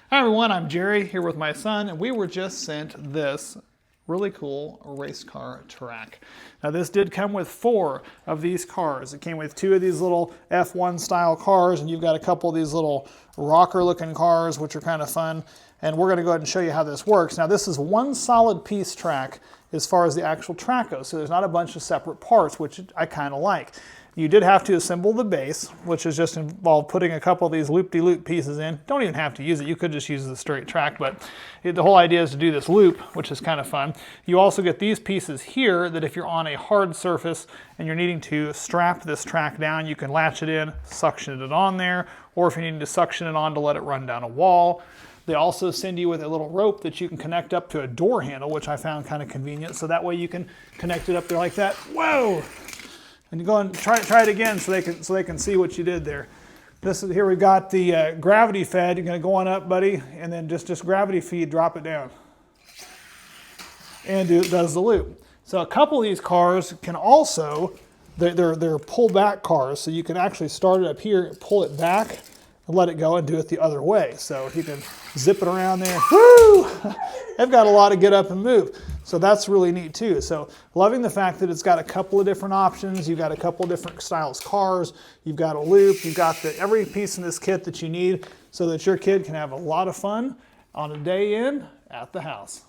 Hi everyone, I'm Jerry here with my son, and we were just sent this really cool race car track. Now this did come with 4 of these cars. It came with 2 of these little F1 style cars, and you've got a couple of these little rocker looking cars, which are kind of fun. And we're going to go ahead and show you how this works. Now this is one solid piece track as far as the actual track goes, so there's not a bunch of separate parts, which I kind of like. You did have to assemble the base, which is just involved putting a couple of these loop-de-loop pieces in. Don't even have to use it. You could just use the straight track, but the whole idea is to do this loop, which is kind of fun. You also get these pieces here that if you're on a hard surface and you're needing to strap this track down, you can latch it in, suction it on there, or if you're needing to suction it on to let it run down a wall. They also send you with a little rope that you can connect up to a door handle, which I found kind of convenient. So that way you can connect it up there like that. Whoa! And you go and try it again so they can see what you did there. Here we've got the gravity fed. You're going to go on up, buddy, and then just gravity feed, drop it down. And it does the loop. So a couple of these cars can also, they're pull back cars, so you can actually start it up here, pull it back, and let it go and do it the other way. So you can zip it around there. Woo! They've got a lot of get up and move. So that's really neat too. So loving the fact that it's got a couple of different options. You've got a couple of different styles cars. You've got a loop. You've got every piece in this kit that you need so that your kid can have a lot of fun on a day in at the house.